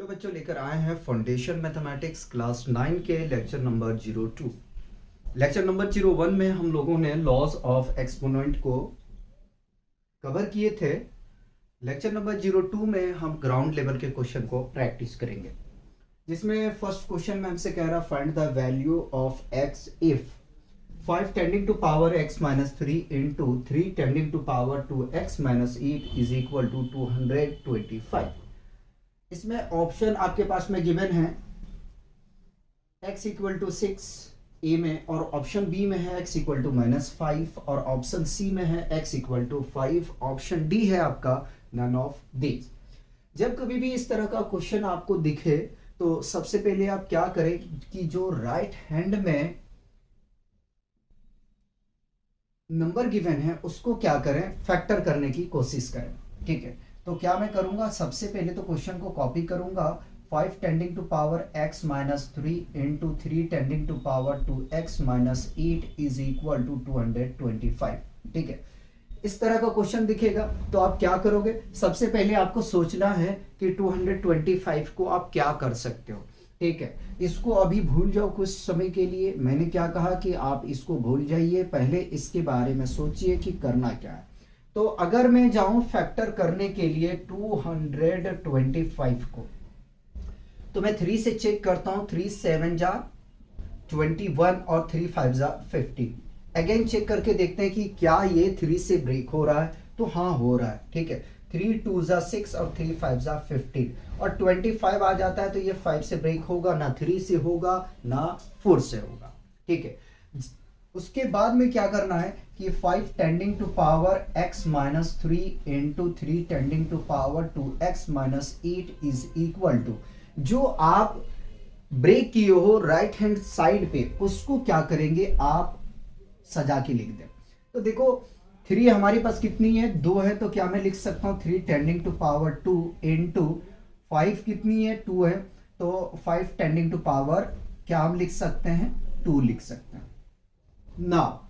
Hello बच्चों, लेकर आए हैं फाउंडेशन मैथमेटिक्स क्लास 9 के लेक्चर नंबर 02। लेक्चर नंबर 01 में हम लोगों ने लॉज ऑफ एक्सपोनेंट को कवर किए थे। लेक्चर नंबर 02 में हम ग्राउंड लेवल के क्वेश्चन को प्रैक्टिस करेंगे, जिसमें फर्स्ट क्वेश्चन में हमसे कह रहा find the value of X if 5 tending to power x minus 3 into 3 tending to power 2x minus 8 is equal to 225। इसमें ऑप्शन आपके पास में गिवन है x इक्वल टू 6 ए में, और ऑप्शन बी में है x इक्वल टू -5, और ऑप्शन सी में है x equal to 5। Option D है आपका नन ऑफ दीज। जब कभी भी इस तरह का क्वेश्चन आपको दिखे तो सबसे पहले आप क्या करें कि जो राइट हैंड में नंबर गिवन है उसको क्या करें, फैक्टर करने की कोशिश करें। ठीक है, तो क्या मैं करूंगा, सबसे पहले तो क्वेश्चन को कॉपी करूंगा। 5 tending to power x minus 3 into 3 tending to power 2x minus 8 is equal to 225। ठीक है, इस तरह का क्वेश्चन दिखेगा तो आप क्या करोगे, सबसे पहले आपको सोचना है कि 225 को आप क्या कर सकते हो। ठीक है, इसको अभी भूल जाओ कुछ समय के लिए। मैंने क्या कहा कि आप इसको भूल जाइए, पहले इसके बारे में सोचिए कि करना क्या है। तो अगर मैं जाऊं फैक्टर करने के लिए 225 को, तो मैं 3 से चेक करता हूं। 3 7 जा 21 और 3 5 जा 50। अगेन चेक करके देखते हैं कि क्या ये 3 से ब्रेक हो रहा है, तो हाँ हो रहा है। ठीक है, 3 2 जा 6 और 3 5 जा 15, और 25 आ जाता है तो ये 5 से ब्रेक होगा, ना 3 से होगा ना 4 से होगा। ठीक है, उसके बाद में क्या करना है कि 5 tending to power x minus 3 into 3 tending to power 2x minus 8 is equal to, जो आप ब्रेक किए हो राइट हैंड साइड पे उसको क्या करेंगे, आप सजा के लिख दें। तो देखो 3 हमारे पास कितनी है, 2 है, तो क्या मैं लिख सकता हूं 3 टेंडिंग टू पावर 2 इंटू 5 कितनी है, 2 है, तो 5 टेंडिंग टू पावर क्या हम लिख सकते हैं, 2 लिख सकते हैं ना।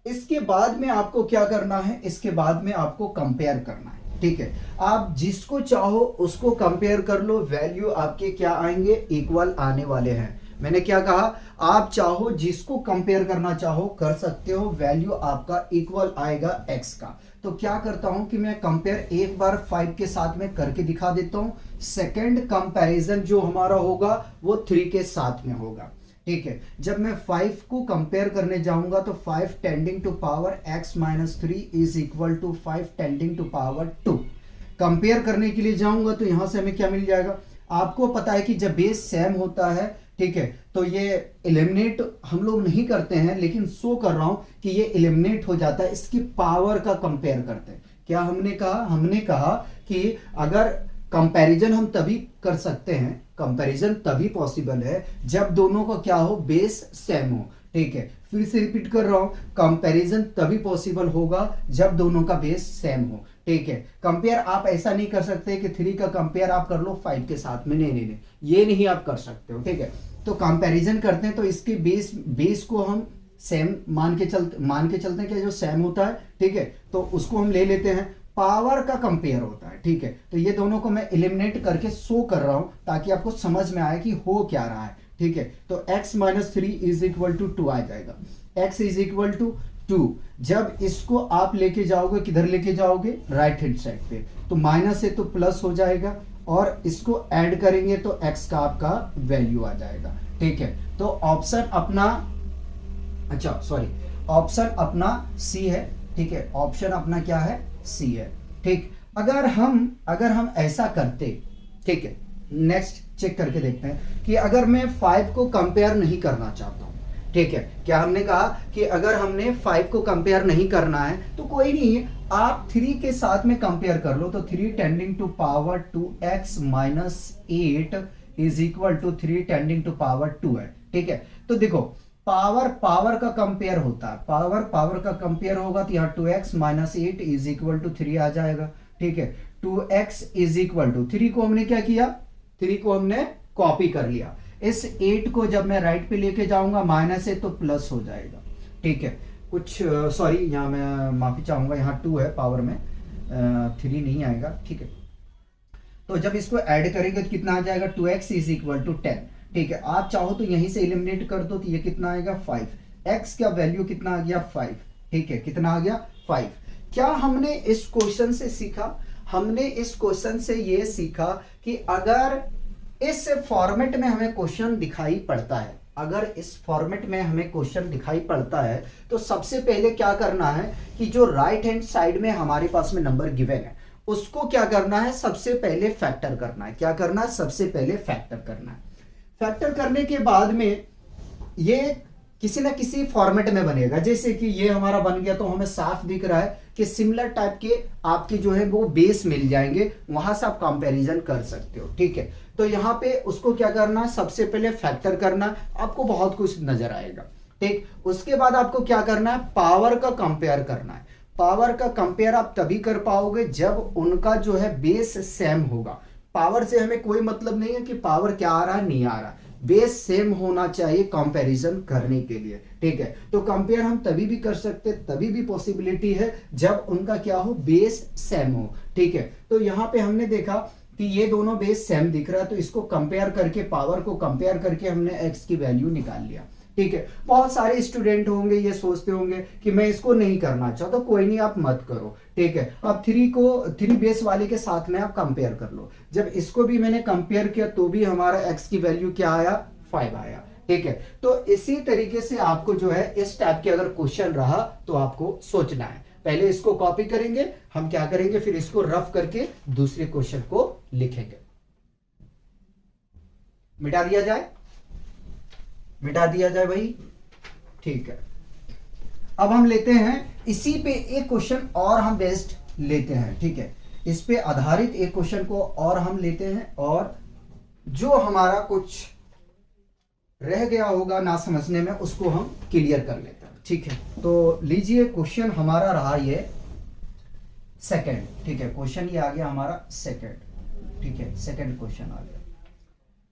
इसके बाद में आपको क्या करना है, इसके बाद में आपको कंपेयर करना है। ठीक है, आप जिसको चाहो उसको कंपेयर कर लो, वैल्यू आपके क्या आएंगे, इक्वल आने वाले हैं। मैंने क्या कहा, आप चाहो जिसको कंपेयर करना चाहो कर सकते हो, वैल्यू आपका इक्वल आएगा x का। तो क्या करता हूं कि मैं कंपेयर एक बार 5 के साथ में करके दिखा देता हूं। सेकंड कंपैरिजन जो हमारा होगा वो 3 के साथ में होगा। ठीक है, जब मैं 5 को कंपेयर करने जाऊंगा तो 5 tending to power x minus 3 is equal to 5 tending to power 2। Compare करने के लिए जाऊंगा तो यहां से हमें क्या मिल जाएगा, आपको पता है कि जब बेस सेम होता है, ठीक है, तो ये एलिमिनेट हम लोग नहीं करते हैं, लेकिन शो कर रहा हूं कि ये एलिमिनेट हो जाता है। इसकी पावर का कंपेयर करते हैं। क्या हमने कहा कि अगर कंपैरिजन हम तभी कर सकते हैं, कंपैरिजन तभी पॉसिबल है जब दोनों का क्या हो, बेस सेम हो। ठीक है, फिर से रिपीट कर रहा हूं, कंपैरिजन तभी पॉसिबल होगा जब दोनों का बेस सेम हो। ठीक है, कंपेयर आप ऐसा नहीं कर सकते कि 3 का कंपेयर आप कर लो 5 के साथ में, नहीं, ये नहीं आप कर सकते हो। ठीक है, तो कंपैरिजन करते हैं तो इसके बेस को हम सेम मान के चलते हैं कि जो सेम होता है। ठीक है, तो उसको हम ले लेते हैं, पावर का कंपेयर होता है। ठीक है, तो ये दोनों को मैं एलिमिनेट करके शो कर रहा हूं ताकि आपको समझ में आए कि हो क्या रहा है। ठीक है, तो x minus 3 is equal to 2 आ जाएगा, x इज इक्वल टू 2। जब इसको आप लेके जाओगे, किधर लेके जाओगे, राइट हैंड साइड पे, तो माइनस है तो प्लस हो जाएगा, और इसको ऐड करेंगे तो x का आपका वैल्यू आ जाएगा। ठीक है, तो ऑप्शन अपना सी है। ठीक है, ऑप्शन अपना क्या है, सी है। ठीक, अगर हम ऐसा करते, ठीक है, नेक्स्ट चेक करके देखते हैं कि अगर मैं 5 को कंपेयर नहीं करना चाहता हूं। ठीक है, क्या हमने कहा कि अगर हमने 5 को कंपेयर नहीं करना है तो कोई नहीं, आप 3 के साथ में कंपेयर कर लो। तो 3 tending to power 2x minus 8 is equal to 3 tending to power 2 है। ठीक है, तो देखो पावर का कंपेयर होता है, पावर का कंपेयर होगा तो यहाँ 2x minus 8 is equal to 3 आ जाएगा। ठीक है, 2x इज इक्वल टू 3 को हमने क्या किया, 3 को हमने कॉपी कर लिया। इस 8 को जब मैं राइट पे लेके जाऊंगा, माइनस है तो प्लस हो जाएगा। ठीक है, कुछ सॉरी, यहाँ मैं माफी चाहूंगा, यहाँ 2 है पावर में, 3 नहीं आएगा। ठीक है, तो जब इसको ऐड करेंगे तो कितना आ जाएगा 2x इज इक्वल टू 10। ठीक है, आप चाहो तो यहीं से एलिमिनेट कर दो, तो ये कितना आएगा 5। x का वैल्यू कितना आ गया 5। ठीक है, कितना आ गया 5। क्या हमने इस क्वेश्चन से सीखा? हमने इस क्वेश्चन से ये सीखा कि अगर इस फॉर्मेट में हमें क्वेश्चन दिखाई पड़ता है, अगर इस फॉर्मेट में हमें क्वेश्चन दिखाई पड़ता है तो सबसे पहले क्या करना है कि जो राइट हैंड साइड में हमारे पास में नंबर गिवन है उसको क्या करना है, सबसे पहले फैक्टर करना है। क्या करना है? सबसे पहले फैक्टर करना है। फैक्टर करने के बाद में ये किसी ना किसी फॉर्मेट में बनेगा। जैसे कि ये हमारा बन गया तो हमें साफ दिख रहा है कि सिमिलर टाइप के आपके जो है वो बेस मिल जाएंगे, वहां से आप कंपैरिजन कर सकते हो। ठीक है, तो यहाँ पे उसको क्या करना है, सबसे पहले फैक्टर करना, आपको बहुत कुछ नजर आएगा। ठीक, उसके बाद आपको क्या करना है, पावर का कंपेयर करना है। पावर का कंपेयर आप तभी कर पाओगे जब उनका जो है बेस सेम होगा। पावर से हमें कोई मतलब नहीं है कि पावर क्या आ रहा है नहीं आ रहा, बेस सेम होना चाहिए कंपैरिजन करने के लिए। ठीक है, तो कंपेयर हम तभी भी कर सकते, तभी भी पॉसिबिलिटी है जब उनका क्या हो, बेस सेम हो। ठीक है, तो यहां पे हमने देखा कि ये दोनों बेस सेम दिख रहा है, तो इसको कंपेयर करके, पावर को कंपेयर करके हमने x की वैल्यू निकाल लिया। ठीक है, बहुत सारे स्टूडेंट होंगे ये सोचते होंगे कि मैं इसको नहीं करना चाहता, तो कोई नहीं, आप मत करो। ठीक है, अब 3 बेस वाले के साथ में आप कंपेयर कर लो। जब इसको भी मैंने कंपेयर किया तो भी हमारा x की वैल्यू क्या आया, 5 आया। ठीक है, तो इसी तरीके से आपको जो है इस टाइप के अगर क्वेश्चन रहा तो आपको सोचना है। पहले इसको कॉपी करेंगे, हम क्या करेंगे फिर इसको रफ करके दूसरे क्वेश्चन को लिखेंगे। मिटा दिया जाए, मिटा दिया जाए भाई। ठीक है, अब हम लेते हैं इसी पे एक क्वेश्चन और हम बेस्ड लेते हैं। ठीक है, इस पे आधारित एक क्वेश्चन को और हम लेते हैं, और जो हमारा कुछ रह गया होगा ना समझने में उसको हम क्लियर कर लेते हैं। ठीक है, तो लीजिए क्वेश्चन हमारा रहा ये सेकंड। ठीक है, क्वेश्चन ये आ गया हमारा सेकंड। ठीक है, सेकंड क्वेश्चन आ गया।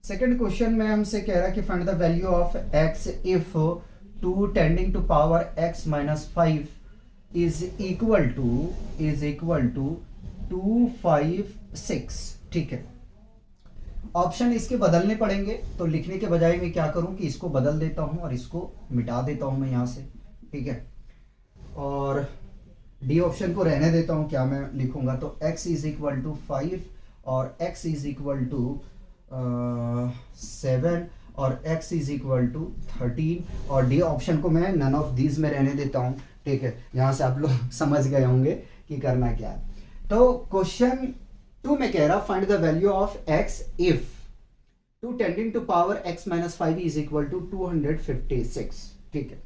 सेकंड क्वेश्चन में हमसे कह रहा है कि find the value of x if 2 tending to power x minus 5 is equal to 2, 5, 6। ठीक है, ऑप्शन इसके बदलने पड़ेंगे, तो लिखने के बजाय मैं क्या करूं कि इसको बदल देता हूं और इसको मिटा देता हूं मैं यहां से। ठीक है, और डी ऑप्शन को रहने देता हूं। क्या मैं लिखूंगा, तो x इज इक्वल टू 5 और x इज इक्वल टू 7 और x इज इक्वल टू 13, और डी ऑप्शन को मैं नन ऑफ दीज में रहने देता हूं। ठीक है, यहां से आप लोग समझ गए होंगे कि करना क्या है। तो क्वेश्चन 2 में कह रहा find the value of x if 2 tending to power x minus 5 is equal to 256। ठीक है,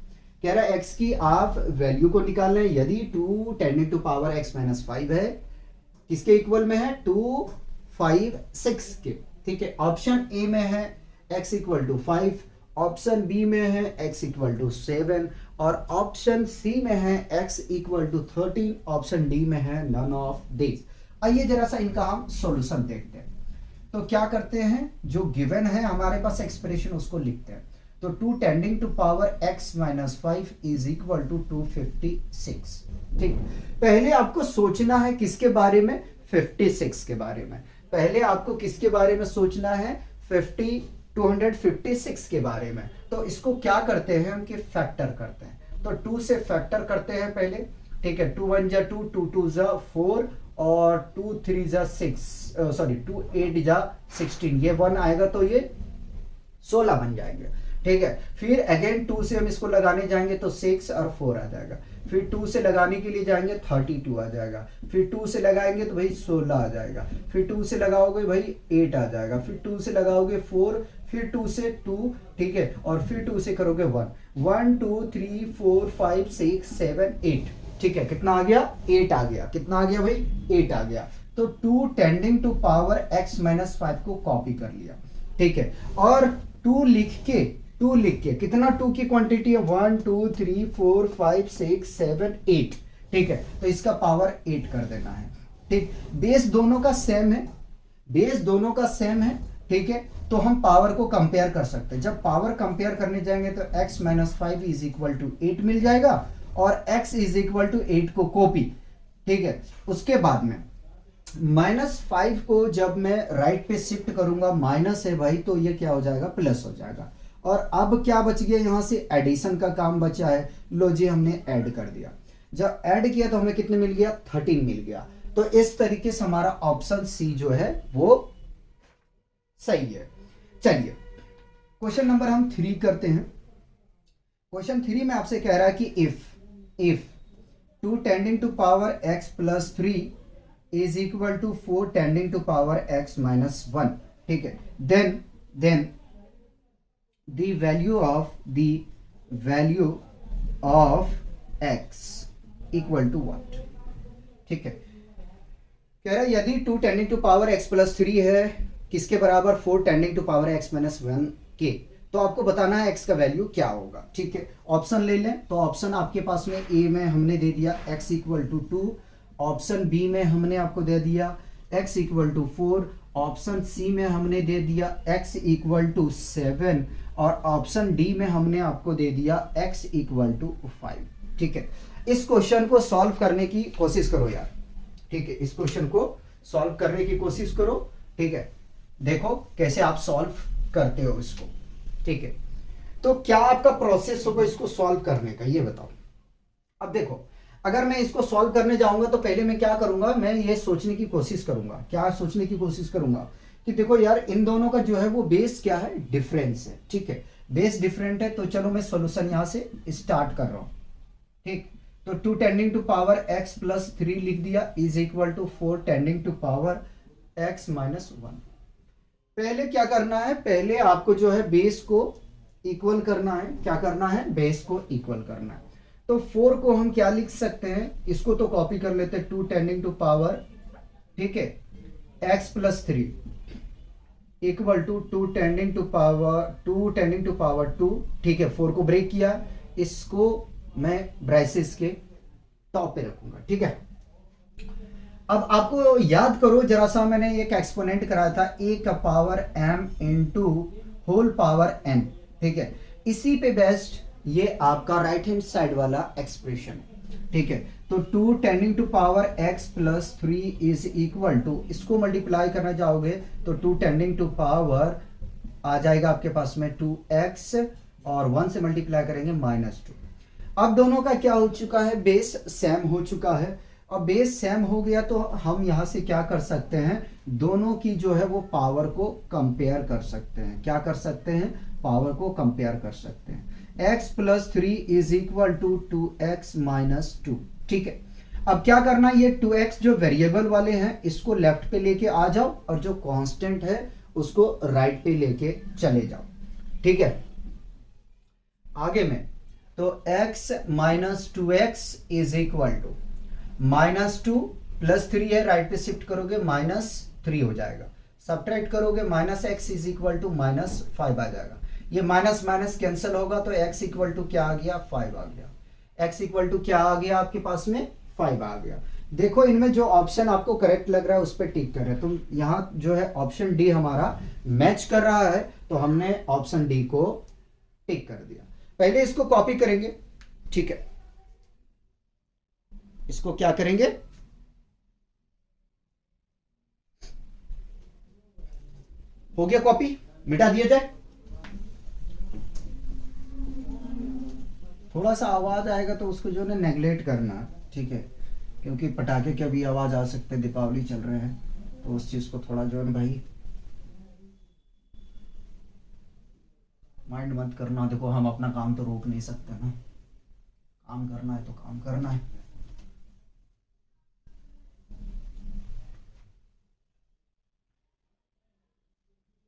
कह रहा है x की आप वैल्यू को निकालना है यदि 2 tending to power x minus 5 है, किसके इक्वल में है, 2, 5, 6 के। ठीक है, ऑप्शन ए में है x equal to 5, option B में है x इक्वल टू 7, और ऑप्शन सी में है x equal to 13, option D में है नन ऑफ दिस। आइए जरा सा इनका हम सॉल्यूशन देखते हैं। तो क्या करते हैं, जो गिवन है हमारे पास एक्सप्रेशन उसको लिखते हैं। तो 2 tending to power x minus 5 is equal to 256। ठीक, पहले आपको सोचना है किसके बारे में, 56 के बारे में। पहले आपको किसके बारे में सोचना है, 256 के बारे में। तो इसको क्या करते हैं हम कि फैक्टर करते हैं। तो 2 से फैक्टर करते हैं पहले। ठीक है, 2 1 जा 2, 2 2 जा 4 और 2 3 जा 6, सॉरी 2 8 जा 16, ये 1 आएगा तो ये 16 बन जाएंगे। ठीक है, फिर अगेन 2 से हम इसको लगाने जाएंगे तो 6 और 4 आ जाएगा, फिर 2 से लगाने के लिए जाएंगे 32 आ जाएगा, फिर 2 से लगाएंगे तो भाई 16 आ जाएगा, फिर 2 से लगाओगे भाई 8 आ जाएगा, फिर 2 से लगाओगे 4, फिर 2 से 2, ठीक है, और फिर 2 से करोगे 1, 1 2 3 4 5 6 7 8। ठीक है, कितना आ गया, 8 आ गया। कितना आ गया भाई, 8 आ गया। तो 2 tending to power x minus 5 को कॉपी कर लिया। ठीक है, और 2 लिख के कितना 2 की क्वांटिटी है, 1 2 3 4 5 6 7 8। ठीक है, तो इसका पावर 8 कर देना है। ठीक, बेस दोनों का सेम है। ठीक है, तो हम पावर को कंपेयर कर सकते हैं। जब पावर कंपेयर करने जाएंगे तो x minus 5 is equal to 8 मिल जाएगा और x इज इक्वल टू 8 को कॉपी। ठीक है, उसके बाद में -5 को जब मैं राइट पे शिफ्ट करूंगा, माइनस है भाई, तो ये क्या हो जाएगा, प्लस हो जाएगा। और अब क्या बच गया, यहां से एडिशन का काम बचा है। लो जी, हमने ऐड कर दिया। जब ऐड किया तो हमें कितने मिल गया, 13 मिल गया। तो इस तरीके से हमारा ऑप्शन सी जो है वो सही है। चलिए क्वेश्चन नंबर हम 3 करते हैं। क्वेश्चन 3 में आपसे कह रहा है कि if 2 tending to power x plus 3 is equal to 4 tending to power x minus 1, ठीक है, then the value of x equal to what. ठीक है, कह रहा है यदि 2 tending to power x plus 3 है किसके बराबर, 4 tending to power x minus 1 के, तो आपको बताना है x का वैल्यू क्या होगा। ठीक है, ऑप्शन ले लें। तो ऑप्शन आपके पास में ए में हमने दे दिया x equal to 2, option B में हमने आपको दे दिया x equal to 4, option C में हमने दे दिया x इक्वल टू 7, और ऑप्शन डी में हमने आपको दे दिया x इक्वल टू 5। ठीक है, इस क्वेश्चन को सॉल्व करने की कोशिश करो यार। ठीक है, इस क्वेश्चन को सॉल्व करने की कोशिश करो। ठीक है, देखो कैसे आप सॉल्व करते हो इसको। ठीक है, तो क्या आपका प्रोसेस होगा इसको सॉल्व करने का, ये बताओ। अब देखो, अगर मैं इसको सॉल्व करने जाऊंगा तो पहले मैं क्या करूंगा, मैं ये सोचने की कोशिश करूंगा, क्या सोचने की कोशिश करूंगा कि देखो यार इन दोनों का जो है वो बेस क्या है, डिफरेंस है। ठीक है, बेस डिफरेंट है, तो चलो मैं सॉल्यूशन यहां से स्टार्ट कर रहा हूं। ठीक, तो 2 tending to power x plus 3 लिख दिया is equal to 4 tending to power x minus 1। पहले क्या करना है, पहले आपको जो है बेस को इक्वल करना है। क्या करना है, बेस को इक्वल करना है। तो 4 को हम क्या लिख सकते हैं, इसको तो कॉपी कर लेते हैं, 2 टेंडिंग टू पावर, ठीक है, x plus 3 equal to 2 tending to power 2। ठीक है, 4 को ब्रेक किया, इसको मैं ब्राइसेस के टॉप पे रखूंगा। ठीक है, अब आपको याद करो जरा सा, मैंने एक एक्सपोनेंट कराया था a का power m into whole power n। ठीक है, इसी पे बेस्ड ये आपका राइट हैंड साइड वाला एक्सप्रेशन। ठीक है, तो 2 tending to power x plus 3 is equal to, इसको मल्टीप्लाई करना चाहोगे तो 2 टेंडिंग टू पावर आ जाएगा आपके पास में 2x, और 1 से मल्टीप्लाई करेंगे -2। अब दोनों का क्या हो चुका है, बेस सेम हो चुका है। और बेस सेम हो गया तो हम यहां से क्या कर सकते हैं, दोनों की जो है वो पावर को कंपेयर कर सकते हैं। क्या कर सकते हैं, पावर को कंपेयर कर सकते हैं। x plus 3 is equal to 2x minus 2। ठीक है, अब क्या करना, ये 2x जो वेरिएबल वाले हैं इसको लेफ्ट पे लेके आ जाओ, और जो कांस्टेंट है उसको राइट पे लेके चले जाओ। ठीक है, आगे में तो x minus 2x is equal to -2 plus 3 है, राइट पे शिफ्ट करोगे -3 हो जाएगा, सब्ट्रैक्ट करोगे -x इज इक्वल टू -5 आ जाएगा। ये माइनस माइनस कैंसिल होगा तो x इक्वल टू क्या आ गया, 5 आ गया। x इक्वल टू क्या आ गया आपके पास में, 5 आ गया। देखो इनमें जो ऑप्शन आपको करेक्ट लग रहा है उस पर टिक कर रहे हैं तुम। यहाँ जो है ऑप्शन डी हमारा मैच कर रहा है, तो हमने ऑप्शन डी को टिक कर दिया। पहले इसको कॉपी करेंगे। ठीक है, इसको क्या करेंगे, हो गया कॉपी, मिटा दिया जाए। थोड़ा सा आवाज आएगा तो उसको जो है नेग्लेक्ट करना। ठीक है, क्योंकि पटाखे की भी आवाज आ सकते हैं, दीपावली चल रहे हैं, तो उस चीज को थोड़ा जो है भाई माइंड मत करना। देखो हम अपना काम तो रोक नहीं सकते ना, काम करना है तो काम करना है।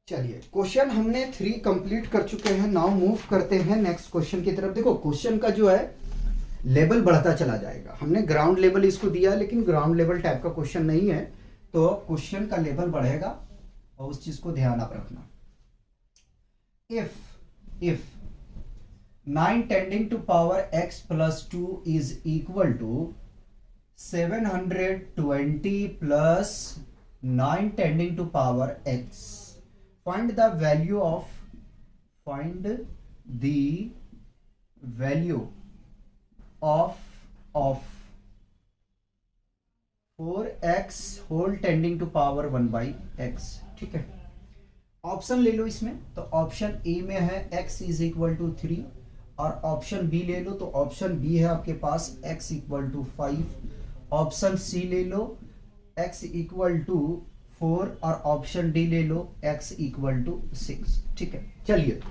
चलिए, क्वेश्चन हमने 3 कंप्लीट कर चुके हैं। नाउ मूव करते हैं नेक्स्ट क्वेश्चन की तरफ। देखो क्वेश्चन का जो है लेवल बढ़ता चला जाएगा। हमने ग्राउंड लेवल इसको दिया, लेकिन ग्राउंड लेवल टाइप का क्वेश्चन नहीं है, तो क्वेश्चन का लेवल बढ़ेगा, और उस चीज को ध्यान आप रखना। If 9 tending to power x plus 2 is equal to 720 plus 9 tending to power x, find the value of 4x whole tending to power 1/x, ठीक है। ऑप्शन ले लो इसमें, तो ऑप्शन ए में है x इज इक्वल टू 3, और option B ले लो तो ऑप्शन बी है आपके पास x equal to 5, option C ले लो x इक्वल टू 4, और ऑप्शन डी ले लो x इक्वल टू 6, ठीक है। चलिए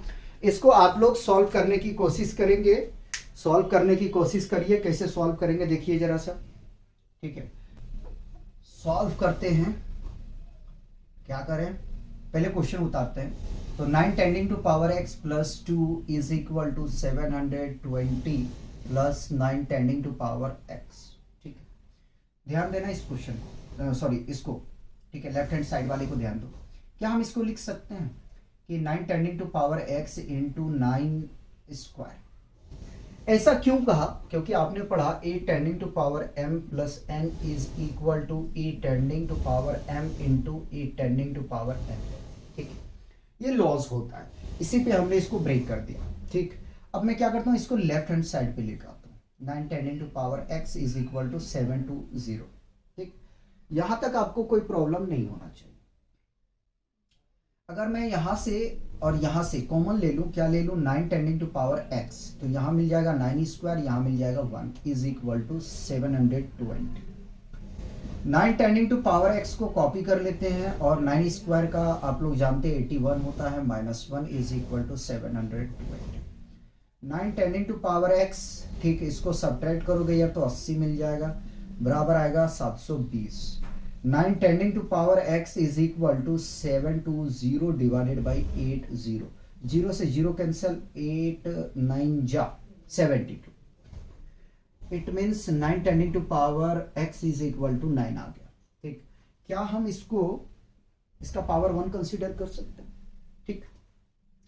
इसको आप लोग सॉल्व करने की कोशिश करेंगे, सॉल्व करने की कोशिश करिए। कैसे सॉल्व करेंगे देखिए जरा सा, ठीक है। सॉल्व करते हैं, क्या करें, पहले क्वेश्चन उतारते हैं। तो 9 tending to power x plus 2 is equal to 720 plus 9 tending to power x, ठीक है। ध्यान देना इस क्वेश्चन, सॉरी इसको, ठीक है, लेफ्ट हैंड साइड वाले को ध्यान दो। क्या हम इसको लिख सकते हैं कि 9 tending to power x into 9 square. ऐसा क्यों कहा, क्योंकि आपने पढ़ा a tending to power m plus n is equal to e tending to power m into e tending to power n, ठीक है। ये लॉज होता है, इसी पे हमने इसको ब्रेक कर दिया, ठीक। अब मैं क्या करता हूँ, इसको लेफ्ट हैंड साइड पे लेकर आता हूँ। 9 tending to power x is equal to 720, ठीक। यहां तक आपको कोई प्रॉब्लम नहीं होना चाहिए। अगर मैं यहां से और यहां से कॉमन ले लूं, क्या ले लूं, 9 टेंडिंग टू पावर x, तो यहां मिल जाएगा 9 स्क्वायर, यहां मिल जाएगा 1 is equal to 720। 9 tending to power x को कॉपी कर लेते हैं, और 9 स्क्वायर का आप लोग जानते हैं 81 होता है, -1 is equal to 720। 9 tending to power x, ठीक, इसको सब्ट्रैक्ट करोगे या तो 80 मिल जाएगा, बराबर आएगा 720। 9 tending to power x is equal to 720 divided by 80, 0 से 0 कैंसिल, 8 9 जा 72। It means 9 tending to power x is equal to 9 आ गया, ठीक। क्या हम इसको, इसका पावर 1 कंसीडर कर सकते हैं, ठीक।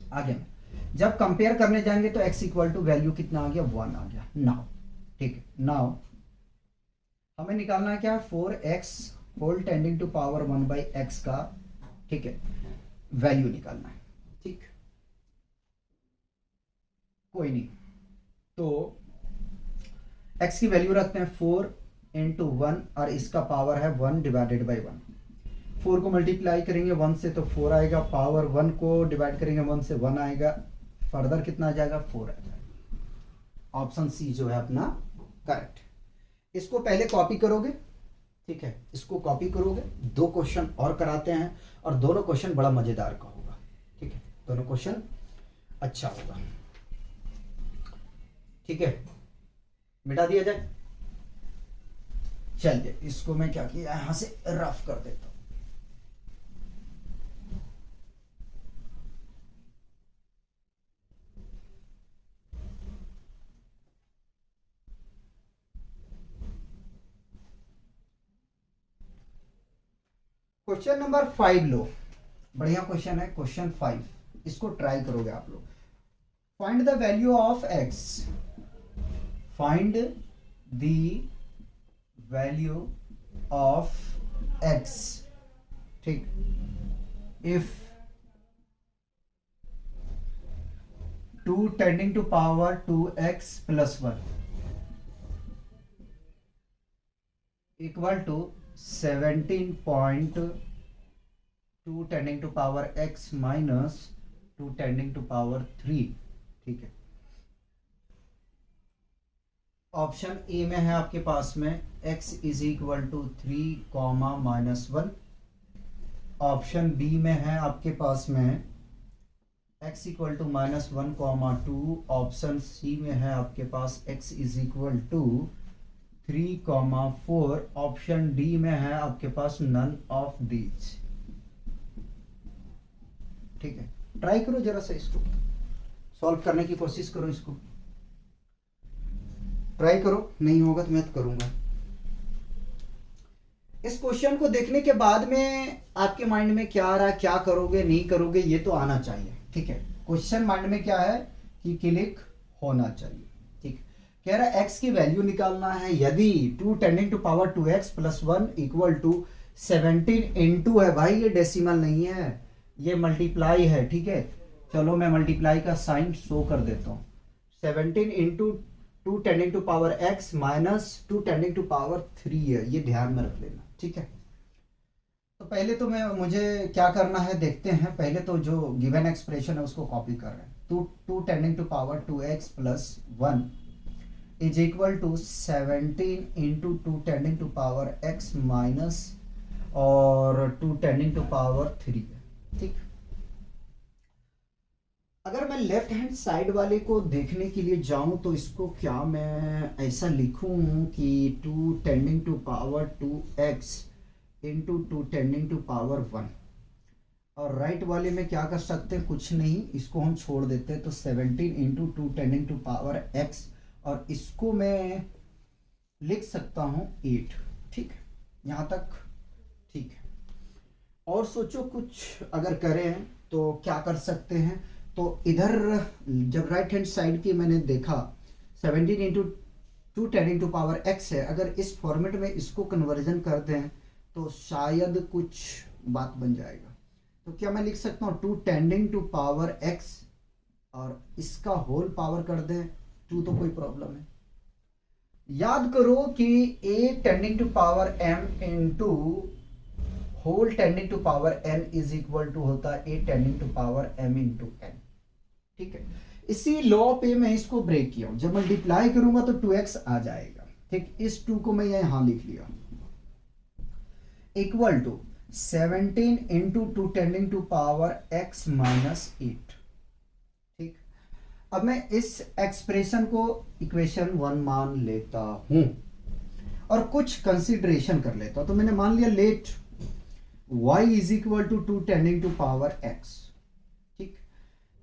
आगे में जब कंपेयर करने जाएंगे तो x इक्वल टू वैल्यू कितना आ गया, 1 आ गया। नाउ, ठीक है, नाउ हमें निकालना है क्या, 4x whole tending to power 1/x का, ठीक है, वैल्यू निकालना है, ठीक। कोई नहीं, तो x की वैल्यू रखते हैं 4 इंटू 1, और इसका पावर है 1 डिवाइडेड बाई 1। 4 को मल्टीप्लाई करेंगे 1 से तो 4 आएगा, पावर 1 को डिवाइड करेंगे 1 से 1 आएगा, फर्दर कितना आ जाएगा, 4 आ जाएगा। ऑप्शन सी जो है अपना करेक्ट। इसको पहले कॉपी करोगे, ठीक है, इसको कॉपी करोगे, 2 क्वेश्चन और कराते हैं, और दोनों क्वेश्चन बड़ा मजेदार का होगा, ठीक है, दोनों क्वेश्चन अच्छा होगा, ठीक है। मिटा दिया जाए, चलिए इसको मैं क्या किया, यहां से रफ कर देता हूं। क्वेश्चन नंबर 5 लो, बढ़िया क्वेश्चन है, क्वेश्चन 5, इसको ट्राई करोगे आप लोग। Find the value of x, find the value of x, ठीक। If 2 tending to power 2x plus 1 equal to 17.2 tending to power x minus 2 tending to power 3, ठीक है। Option A में है आपके पास में x is equal to 3 -1, option B में है आपके पास में x equal to -1 2, option C में है आपके पास x is equal to 3 4, option D में है आपके पास नन ऑफ दीज, ठीक है। ट्राई करो जरा सा, इसको सॉल्व करने की कोशिश करो, इसको ट्राई करो, नहीं होगा तो मैं करूंगा। इस क्वेश्चन को देखने के बाद में आपके माइंड में क्या आ रहा है, क्या करोगे नहीं करोगे, ये तो आना चाहिए, ठीक है। क्वेश्चन माइंड में क्या है कि क्लिक होना चाहिए, ठीक। कह रहा है x की वैल्यू निकालना है, यदि 2 tending to power 2x plus 1 equal to 17 into है, भाई ये डेसिमल नहीं है, ये मल्टीप्लाई है, ठीक है। चलो मैं मल्टीप्लाई का साइन शो कर देता हूँ। 17 into 2 tending to power x minus 2 tending to power 3 है, ये ध्यान में रख लेना, ठीक है। तो पहले तो मुझे क्या करना है देखते हैं। पहले तो जो गिवन एक्सप्रेशन है उसको कॉपी कर रहे हैं। 2 tending to power 2x plus 1 is equal to 17 into 2 tending to power x minus और 2 टेंडिंग टू पावर 3 है, ठीक। अगर मैं लेफ्ट हैंड साइड वाले को देखने के लिए जाऊं तो इसको क्या मैं ऐसा लिखूं कि 2 tending to power 2x into 2 tending to power 1, और राइट वाले में क्या कर सकते हैं, कुछ नहीं, इसको हम छोड़ देते हैं। तो 17 into 2 tending to power x, और इसको मैं लिख सकता हूं 8, ठीक, यहाँ तक ठीक है। और सोचो कुछ अगर करें तो क्या कर सकते हैं। तो इधर जब राइट हैंड साइड की मैंने देखा 17 into 2 tending to power x है, अगर इस फॉर्मेट में इसको कन्वर्जन कर दें तो शायद कुछ बात बन जाएगा। तो क्या मैं लिख सकता हूँ 2 टेंडिंग टू पावर x और इसका होल पावर कर दें 2, तो कोई प्रॉब्लम है। याद करो कि a tending to power m into whole tending to power n is equal to होता है a tending to power m into n, ठीक है। इसी लॉ पे मैं इसको ब्रेक किया हूं, जब मल्टीप्लाई करूंगा तो 2x आ जाएगा, ठीक। इस 2 को मैं यहां लिख लिया, equal to 17 into 2 tending to power x minus 8, ठीक। अब मैं इस एक्सप्रेशन को इक्वेशन 1 मान लेता हूं और कुछ कंसीडरेशन कर लेता हूं। तो मैंने मान लिया let y is equal to 2 tending to power x, ठीक।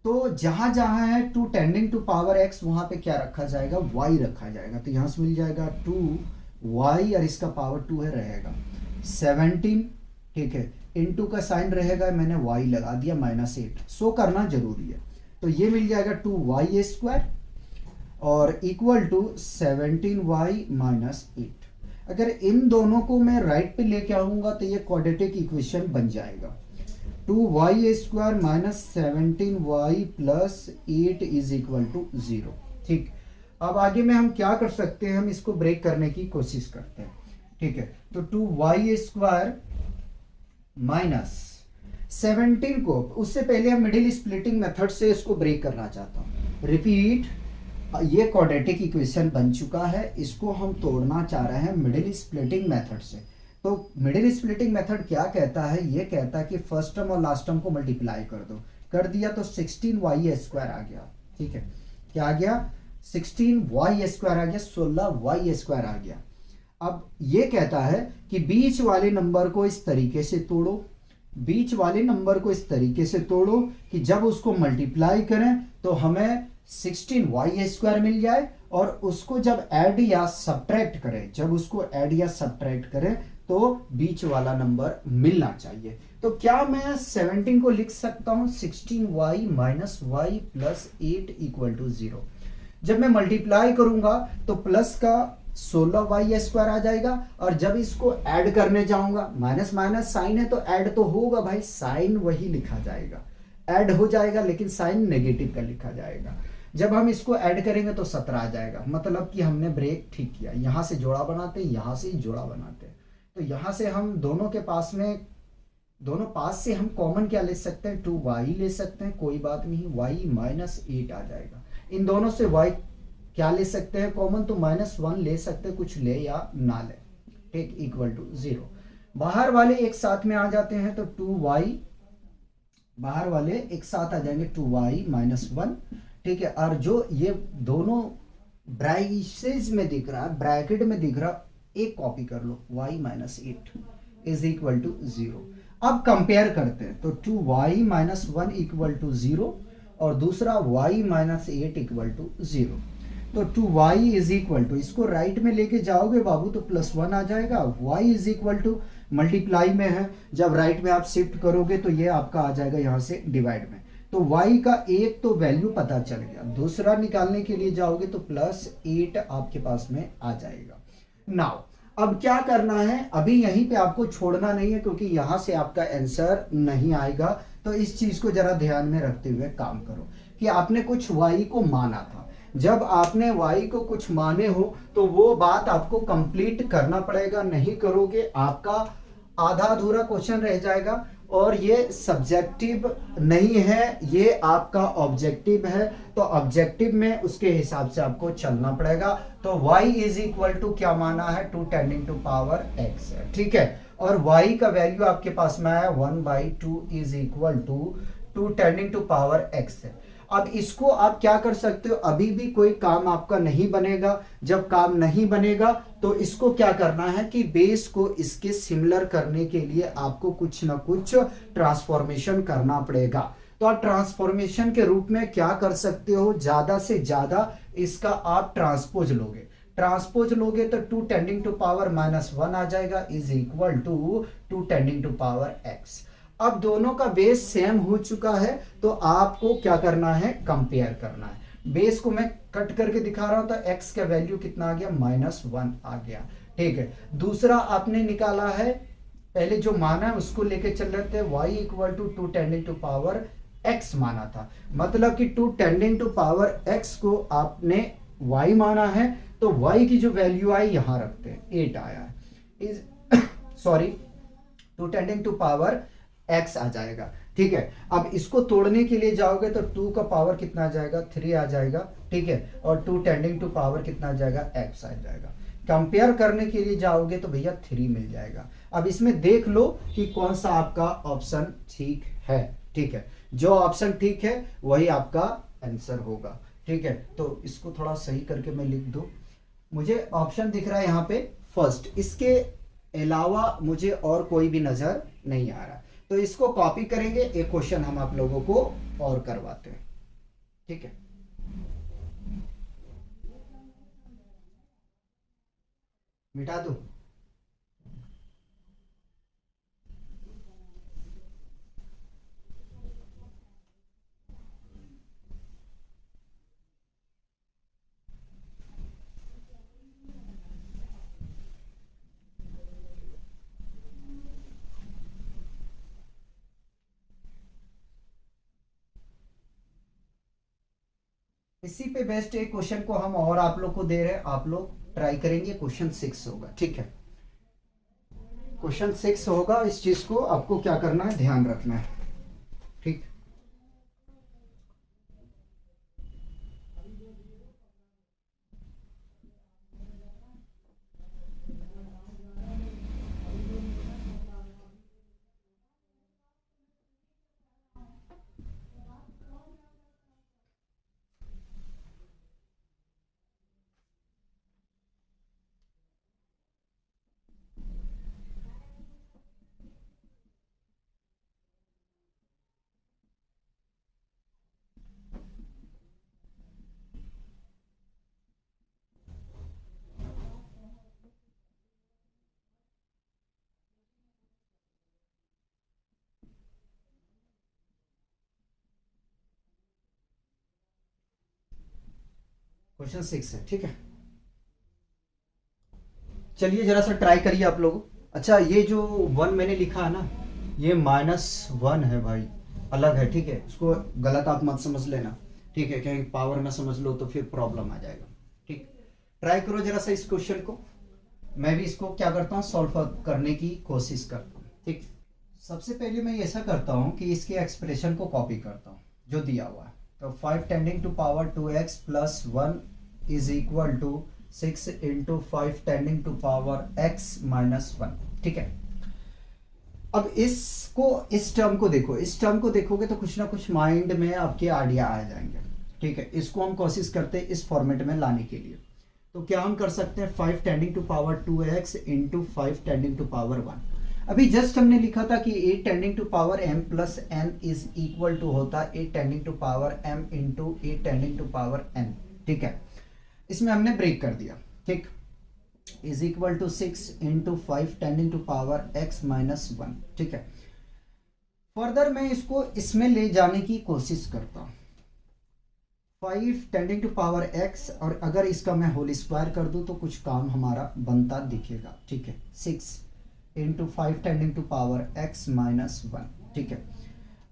तो जहां जहां है 2 टेंडिंग टू पावर x वहां पे क्या रखा जाएगा, y रखा जाएगा। तो यहां से मिल जाएगा 2y और इसका पावर 2 है, रहेगा 17, ठीक है, इनटू का साइन रहेगा, मैंने y लगा दिया माइनस 8, सो करना जरूरी है। तो ये मिल जाएगा 2y स्क्वायर और इक्वल टू 17y माइनस 8। अगर इन दोनों को मैं राइट पे लेके आऊंगा तो ये क्वाड्रेटिक इक्वेशन बन जाएगा। 2y square minus 17y plus 8 is equal to 0, ठीक। अब आगे में हम क्या कर सकते हैं, हम इसको ब्रेक करने की कोशिश करते हैं, ठीक है। तो 2y स्क्वायर माइनस 17 को, उससे पहले हम मिडिल स्प्लिटिंग मेथड से इसको ब्रेक करना चाहता हूं। रिपीट, ये क्वाड्रेटिक इक्वेशन बन चुका है, इसको हम तोड़ना चाह रहे हैं मिडिल स्प्लिटिंग मेथड से। तो मिडिल स्प्लिटिंग मेथड क्या कहता है, ये कहता है कि फर्स्ट टर्म और लास्ट टर्म को मल्टीप्लाई कर दो। कर दिया तो 16y स्क्वायर आ गया, ठीक है। क्या आ गया, 16y स्क्वायर आ गया, 16y स्क्वायर आ गया। अब ये कहता है कि बीच वाले नंबर को इस तरीके से तोड़ो, बीच वाले नंबर को इस तरीके से तोड़ो कि जब उसको मल्टीप्लाई करें तो हमें 16y स्क्वायर मिल जाए, और उसको जब ऐड या सब्ट्रैक्ट करें, जब उसको ऐड या सब्ट्रैक्ट करें तो बीच वाला नंबर मिलना चाहिए। तो क्या मैं 17 को लिख सकता हूं 16y minus y plus 8 equal to 0। जब मैं मल्टीप्लाई करूंगा तो प्लस का 16y स्क्वायर आ जाएगा, और जब इसको ऐड करने जाऊंगा, माइनस माइनस साइन है तो ऐड तो होगा भाई, साइन वही लिखा जाएगा, ऐड हो जाएगा, लेकिन साइन नेगेटिव का लिखा जाएगा। जब हम इसको ऐड करेंगे तो 17 आ जाएगा, मतलब कि हमने ब्रेक ठीक किया। यहां से जोड़ा बनाते हैं, यहां से जोड़ा बनाते हैं। तो यहां से हम दोनों के पास में, दोनों पास से हम कॉमन क्या ले सकते हैं, 2y ले सकते हैं, कोई बात नहीं, y माइनस 8 आ जाएगा। इन दोनों से y क्या ले सकते हैं कॉमन, तो -1 ले सकते हैं, कुछ ले या ना ले, ठीक, इक्वल टू 0। बाहर वाले एक साथ में आ जाते हैं तो 2y, बाहर वाले एक साथ आ जाएंगे 2y माइनस 1, ठीक है। और जो ये दोनों ब्रैकेट्स में दिख रहा है, ब्रैकेट में दिख रहा, एक कॉपी कर लो, y minus 8 is equal to 0। अब कंपेयर करते हैं तो 2y माइनस 1 इक्वल टू 0 और दूसरा y माइनस 8 इक्वल टू 0। तो 2y इज इक्वल टू, इसको राइट में लेके जाओगे बाबू तो +1 आ जाएगा, y is equal to multiply में है, जब राइट में आप शिफ्ट करोगे तो ये आपका आ जाएगा यहाँ से डिवाइड में। तो y का एक तो वैल्यू पता चल गया, दूसरा निकालने के लिए जाओगे तो +8 आपके पास में आ जाएगा। नाउ अब क्या करना है, अभी यहीं पे आपको छोड़ना नहीं है क्योंकि यहां से आपका आंसर नहीं आएगा। तो इस चीज को जरा ध्यान में रखते हुए काम करो कि आपने कुछ y को माना था, जब आपने y को कुछ माने हो तो वो बात आपको कंप्लीट करना पड़ेगा, नहीं करोगे आपका आधा अधूरा क्वेश्चन रह जाएगा। और ये सब्जेक्टिव नहीं है, ये आपका ऑब्जेक्टिव है, तो ऑब्जेक्टिव में उसके हिसाब से आपको चलना पड़ेगा। तो y इज इक्वल टू क्या माना है, 2 टेंडिंग टू पावर x है, ठीक है। और y का वैल्यू आपके पास में आया 1/2 is equal to 2 tending to power x है। अब इसको आप क्या कर सकते हो, अभी भी कोई काम आपका नहीं बनेगा। जब काम नहीं बनेगा तो इसको क्या करना है कि बेस को इसके सिमिलर करने के लिए आपको कुछ ना कुछ ट्रांसफॉर्मेशन करना पड़ेगा। तो आप ट्रांसफॉर्मेशन के रूप में क्या कर सकते हो, ज्यादा से ज्यादा इसका आप ट्रांसपोज लोगे। ट्रांसपोज लोगे तो 2 टेंडिंग टू पावर -1 आ जाएगा is equal to 2 tending to power x। अब दोनों का बेस सेम हो चुका है तो आपको क्या करना है, कंपेयर करना है। बेस को मैं कट करके दिखा रहा हूं तो x का वैल्यू कितना आ गया, -1 आ गया, ठीक है। दूसरा आपने निकाला है, पहले जो माना है उसको लेके चल रहे थे, y equal to 2 tending to power x माना था, मतलब कि 2 टेंडिंग टू पावर x को आपने y माना है, तो y की जो वैल्यू आई यहां रखते हैं, 8 आया है, is sorry 2 tending to power x आ जाएगा, ठीक है। अब इसको तोड़ने के लिए जाओगे तो 2 का पावर कितना आ जाएगा, 3 आ जाएगा, ठीक है। और 2 टेंडिंग टू पावर कितना आ जाएगा, x आ जाएगा। कंपेयर करने के लिए जाओगे तो भैया 3 मिल जाएगा। अब इसमें देख लो कि कौन सा आपका ऑप्शन ठीक है, ठीक है। जो ऑप्शन ठीक है वही आपका आंसर होगा, ठीक है। तो इसको थोड़ा सही करके मैं लिख दूं, मुझे ऑप्शन दिख रहा है यहाँ पे फर्स्ट, इसके अलावा मुझे और कोई भी नजर नहीं आ रहा। तो इसको कॉपी करेंगे, एक क्वेश्चन हम आप लोगों को और करवाते हैं, ठीक है। मिटा दो, इसी पे बेस्ट एक क्वेश्चन को हम और आप लोग को दे रहे हैं, आप लोग ट्राई करेंगे। क्वेश्चन 6 होगा, ठीक है। क्वेश्चन 6 होगा, इस चीज को आपको क्या करना है, ध्यान रखना है, ठीक। क्वेश्चन 6 है, ठीक है। चलिए जरा सा ट्राई करिए आप लोग। अच्छा, ये जो 1 मैंने लिखा है ना, ये -1 है भाई, अलग है, ठीक है। इसको गलत आप मत समझ लेना, ठीक है, कहीं पावर में समझ लो तो फिर प्रॉब्लम आ जाएगा, ठीक। ट्राई करो जरा सा इस क्वेश्चन को, मैं भी इसको क्या करता हूँ, सॉल्व करने की कोशिश करता हूँ, ठीक। सबसे पहले मैं ऐसा करता हूँ कि इसके एक्सप्रेशन को कॉपी करता हूँ जो दिया हुआ है। तो 5 tending to power 2x + 1 is equal to 6 into 5 tending to power x -1, ठीक है। अब इसको, इस टर्म को देखो, इस टर्म को देखोगे तो कुछ ना कुछ माइंड में आपके आइडिया आ जाएंगे, ठीक है। इसको हम कोशिश करते हैं इस फॉर्मेट में लाने के लिए। तो क्या हम कर सकते हैं, 5 tending to power 2x into 5 tending to power 1। अभी जस्ट हमने लिखा था कि 8 tending to power m plus n is equal to होता है 8 tending to power m into 8 tending to power n, ठीक है। इसमें हमने ब्रेक कर दिया, ठीक, is equal to 6 into 5 tending to power x -1, ठीक है। फर्दर मैं इसको इसमें ले जाने की कोशिश करता हूं, 5 टेंडिंग टू पावर x, और अगर इसका मैं होल स्क्वायर कर दूं तो कुछ काम हमारा बनता दिखेगा, ठीक है। 6 into 5 tending to power x -1, ठीक है।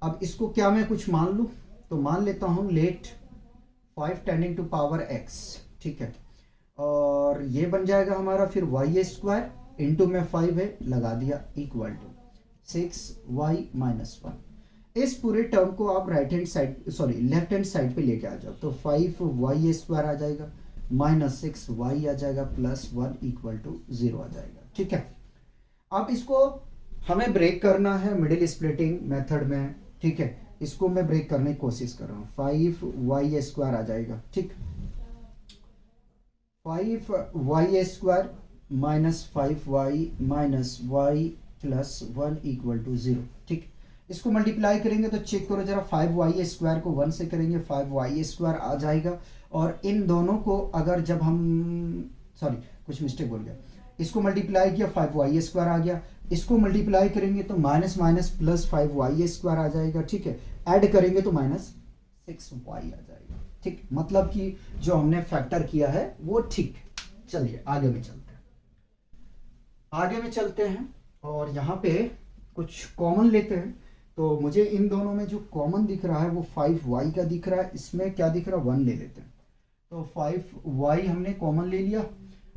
अब इसको क्या मैं कुछ मान लूं, तो मान लेता हूं let 5 tending to power x, ठीक है। और ये बन जाएगा हमारा फिर वाई स्क्वायर इंटू में 5 है लगा दिया इक्वल टू 6y माइनस 1। इस पूरे टर्म को आप right hand side sorry left hand side पे लेके आ जाओ तो 5y स्क्वायर आ जाएगा माइनस 6y आ जाएगा प्लस 1 इक्वल टू 0 आ जाएगा, ठीक है। अब इसको हमें ब्रेक करना है मिडिल स्प्लिटिंग मेथड में, ठीक है। इसको मैं ब्रेक करने की कोशिश कर रहा हूँ। 5y स्क्वायर आ जाएगा, ठीक। 5y square minus 5y minus y plus 1 equal to 0, ठीक। इसको मल्टीप्लाई करेंगे तो चेक करो जरा, 5y स्क्वायर को 1 से करेंगे 5y स्क्वायर आ जाएगा। और इन दोनों को अगर जब हम सॉरी कुछ मिस्टेक बोल गया, इसको मल्टीप्लाई किया 5y स्क्वायर आ गया, इसको मल्टीप्लाई करेंगे तो minus minus plus 5y square आ जाएगा, ठीक है। ऐड करेंगे तो माइनस 6y आ जाएगा, ठीक। मतलब कि जो हमने फैक्टर किया है वो ठीक। चलिए आगे में चलते हैं और यहाँ पे कुछ कॉमन लेते हैं। तो मुझे इन दोनों में जो कॉमन दिख रहा है वो 5y का दिख रहा है, इसमें क्या दिख रहा है 1 ले लेते हैं। तो 5y हमने कॉमन ले लिया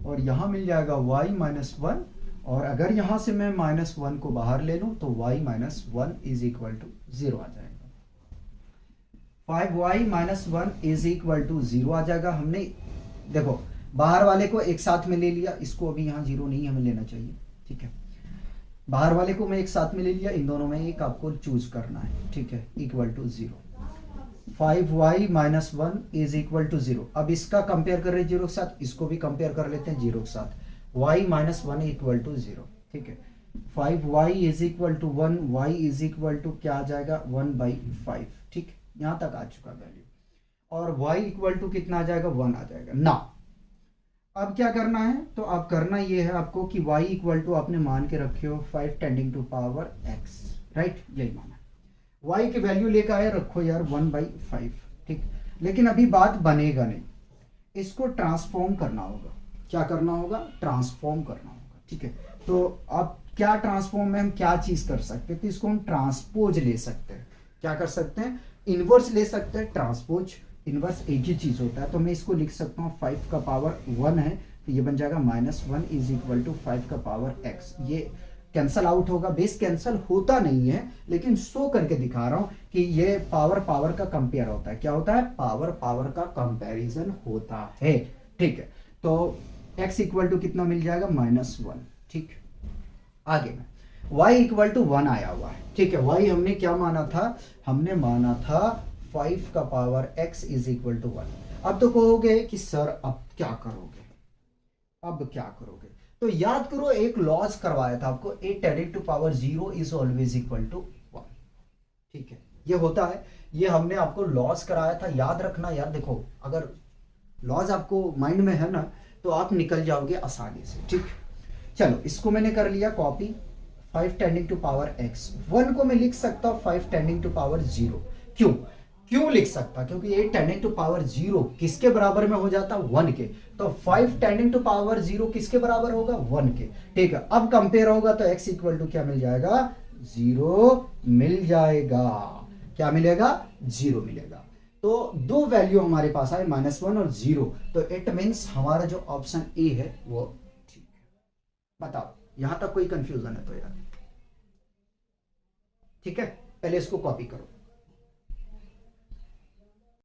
और यहाँ मिल जाएगा y माइनस 1, और अगर यहाँ से मैं माइनस 1 को बाहर ले लूँ तो y minus 1 is equal to 0 आ जाएगा। 5y minus 1 is equal to 0 आ जाएगा। हमने देखो बाहर वाले को एक साथ में ले लिया, इसको अभी यहाँ 0 नहीं हमें लेना चाहिए, ठीक है। बाहर वाले को मैं एक साथ में ले लिया, इन दोनों में एक आपको चूज करना है, ठीक है, equal to 0। 5y minus 1 is equal to 0। अब इसका कंपेयर कर रहे हैं 0 के साथ, इसको भी कंपेयर कर लेते हैं 0 के साथ। y माइनस 1 इक्वल टू 0, ठीक है। 5y is equal to 1, y is equal to क्या आ जाएगा 1/5, ठीक। यहां तक आ चुका वैल्यू, और y इक्वल टू कितना आ जाएगा 1 आ जाएगा ना। अब क्या करना है, तो अब करना ये है आपको कि y इक्वल टू आपने मान के रखे हो 5 tending to power x, right, यही माना। y की वैल्यू लेकर आए रखो यार 1/5, ठीक। लेकिन अभी बात बनेगा नहीं, इसको ट्रांसफॉर्म करना होगा। क्या करना होगा, ट्रांसफॉर्म करना होगा, ठीक है। तो अब क्या ट्रांसफॉर्म में हम क्या चीज कर सकते हैं, तो इसको हम ट्रांसपोज ले सकते हैं। क्या कर सकते हैं, इनवर्स ले सकते हैं। ट्रांसपोज इनवर्स एक ही चीज होता है। तो मैं इसको लिख सकता हूँ 5 का पावर 1 है तो ये बन जाएगा -1 इज इक्वल टू 5 का पावर x। ये कैंसल आउट होगा, बेस कैंसल होता नहीं है लेकिन शो करके दिखा रहा हूं कि ये पावर पावर का कंपेयर होता है। क्या होता है, पावर पावर का कंपैरिजन होता है, ठीक है। तो x इक्वल टू कितना मिल जाएगा -1, ठीक। आगे में y इक्वल टू 1 आया हुआ है, ठीक है। y हमने क्या माना था, हमने माना था 5 का power x is equal to 1। अब तो कहोगे कि सर अब क्या करोगे, अब क्या करोगे, तो याद करो एक लॉस करवाया था आपको, a tending to power 0 is always equal to 1, ठीक है। ये होता है, ये हमने आपको लॉस कराया था, याद रखना यार। देखो अगर लॉस आपको माइंड में है ना तो आप निकल जाओगे आसानी से, ठीक। चलो इसको मैंने कर लिया copy. 5 tending to power x, 1 को मैं लिख सकता हूं 5 टेंडिंग टू पावर 0। क्यों लिख सकता, क्योंकि 8 टेंडिंग टू पावर 0 किसके बराबर में हो जाता, 1 के। तो 5 टेंडिंग टू पावर 0 किसके बराबर होगा, 1 के, ठीक है। अब कंपेयर होगा तो x इक्वल टू क्या मिल जाएगा, 0 मिल जाएगा। क्या मिलेगा, 0 मिलेगा। तो दो वैल्यू हमारे पास आए -1 और 0, तो इट मींस हमारा जो ऑप्शन ए है वो ठीक है। बताओ यहां तक कोई कंफ्यूजन है तो यार, ठीक है। पहले इसको कॉपी करो।